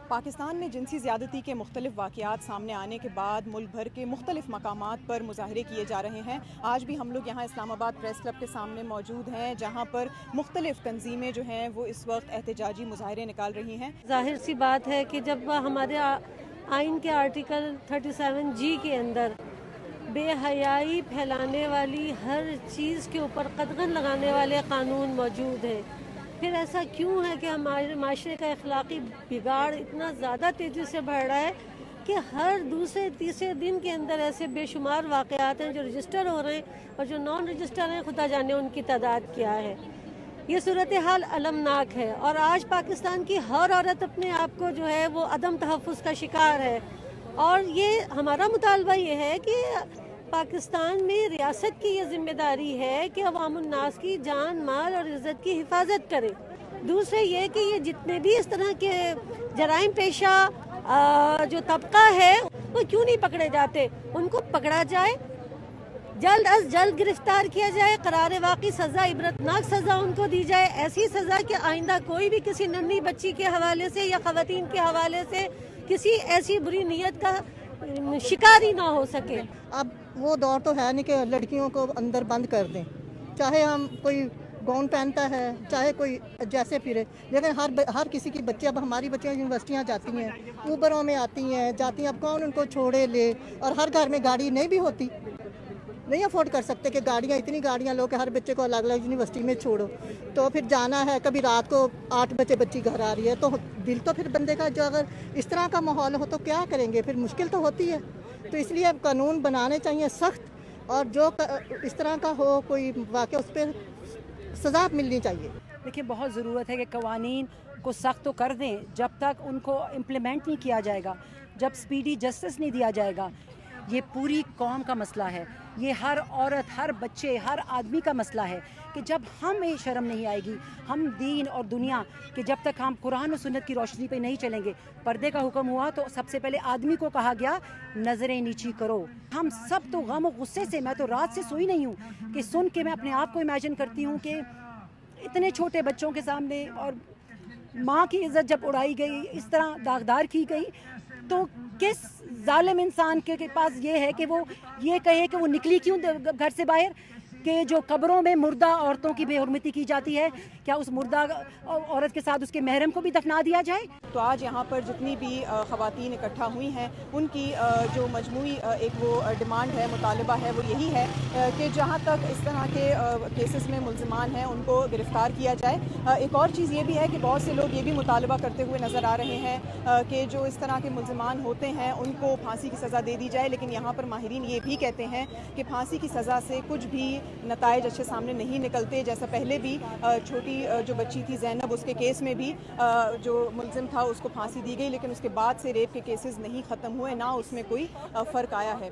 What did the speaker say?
پاکستان میں جنسی زیادتی کے مختلف واقعات سامنے آنے کے بعد ملک بھر کے مختلف مقامات پر مظاہرے کیے جا رہے ہیں۔ آج بھی ہم لوگ یہاں اسلام آباد پریس کلب کے سامنے موجود ہیں، جہاں پر مختلف تنظیمیں جو ہیں وہ اس وقت احتجاجی مظاہرے نکال رہی ہیں۔ ظاہر سی بات ہے کہ جب ہمارے آئین کے آرٹیکل 37G کے اندر بے حیائی پھیلانے والی ہر چیز کے اوپر قدغن لگانے والے قانون موجود ہیں، پھر ایسا کیوں ہے کہ ہمارے معاشرے کا اخلاقی بگاڑ اتنا زیادہ تیزی سے بڑھ رہا ہے کہ ہر دوسرے تیسرے دن کے اندر ایسے بے شمار واقعات ہیں جو رجسٹر ہو رہے ہیں اور جو نان رجسٹر ہیں خدا جانے ان کی تعداد کیا ہے۔ یہ صورتحال المناک ہے اور آج پاکستان کی ہر عورت اپنے آپ کو جو ہے وہ عدم تحفظ کا شکار ہے، اور یہ ہمارا مطالبہ یہ ہے کہ پاکستان میں ریاست کی یہ ذمہ داری ہے کہ عوام الناس کی جان مال اور عزت کی حفاظت کرے۔ دوسرے یہ کہ یہ جتنے بھی اس طرح کے جرائم پیشہ جو طبقہ ہے وہ کیوں نہیں پکڑے جاتے، ان کو پکڑا جائے، جلد از جلد گرفتار کیا جائے، قرار واقعی سزا، عبرتناک سزا ان کو دی جائے، ایسی سزا کہ آئندہ کوئی بھی کسی ننھی بچی کے حوالے سے یا خواتین کے حوالے سے کسی ایسی بری نیت کا شکار ہی نہ ہو سکے۔ اب وہ دور تو ہے نہیں کہ لڑکیوں کو اندر بند کر دیں، چاہے ہم کوئی گاؤن پہنتا ہے چاہے کوئی جیسے پھرے، لیکن ہر کسی کی بچے، اب ہماری بچیاں یونیورسٹیاں جاتی ہیں، اوبروں میں آتی ہیں جاتی ہیں، اب کون ان کو چھوڑے لے، اور ہر گھر میں گاڑی نہیں بھی ہوتی، نہیں افورڈ کر سکتے کہ گاڑیاں اتنی گاڑیاں لو کہ ہر بچے کو الگ الگ یونیورسٹی میں چھوڑو، تو پھر جانا ہے، کبھی رات کو 8 بجے بچی گھر آ رہی ہے، تو دل تو پھر بندے کا، جو اگر اس طرح کا ماحول ہو تو کیا کریں گے، پھر مشکل تو ہوتی ہے۔ تو اس لیے اب قانون بنانے چاہیے سخت، اور جو اس طرح کا ہو کوئی واقعہ اس پہ سزا ملنی چاہیے۔ دیکھیں، بہت ضرورت ہے کہ قوانین کو سخت تو کر دیں، جب تک ان کو امپلیمنٹ نہیں کیا جائے گا، جب سپیڈی جسٹس نہیں دیا جائے گا۔ یہ پوری قوم کا مسئلہ ہے، یہ ہر عورت، ہر بچے، ہر آدمی کا مسئلہ ہے کہ جب ہمیں شرم نہیں آئے گی، ہم دین اور دنیا کہ جب تک ہم قرآن و سنت کی روشنی پہ نہیں چلیں گے۔ پردے کا حکم ہوا تو سب سے پہلے آدمی کو کہا گیا نظریں نیچی کرو۔ ہم سب تو غم و غصے سے، میں تو رات سے سوئی نہیں ہوں کہ سن کے میں اپنے آپ کو امیجن کرتی ہوں کہ اتنے چھوٹے بچوں کے سامنے اور ماں کی عزت جب اڑائی گئی، اس طرح داغدار کی گئی، تو کس ظالم انسان کے پاس یہ ہے کہ وہ یہ کہے کہ وہ نکلی کیوں گھر سے باہر، کہ جو قبروں میں مردہ عورتوں کی بے حرمتی کی جاتی ہے، کیا اس مردہ عورت کے ساتھ اس کے محرم کو بھی دفنا دیا جائے؟ تو آج یہاں پر جتنی بھی خواتین اکٹھا ہوئی ہیں، ان کی جو مجموعی ایک وہ ڈیمانڈ ہے، مطالبہ ہے، وہ یہی ہے کہ جہاں تک اس طرح کے کیسز میں ملزمان ہیں ان کو گرفتار کیا جائے۔ ایک اور چیز یہ بھی ہے کہ بہت سے لوگ یہ بھی مطالبہ کرتے ہوئے نظر آ رہے ہیں کہ جو اس طرح کے ملزمان ہوتے ہیں ان کو پھانسی کی سزا دے دی جائے، لیکن یہاں پر ماہرین یہ بھی کہتے ہیں کہ پھانسی کی سزا سے کچھ بھی نتائج اچھے سامنے نہیں نکلتے۔ جیسا پہلے بھی چھوٹی جو بچی تھی زینب، اس کے کیس میں بھی جو ملزم تھا اس کو پھانسی دی گئی، لیکن اس کے بعد سے ریپ کے کیسز نہیں ختم ہوئے، نہ اس میں کوئی فرق آیا ہے۔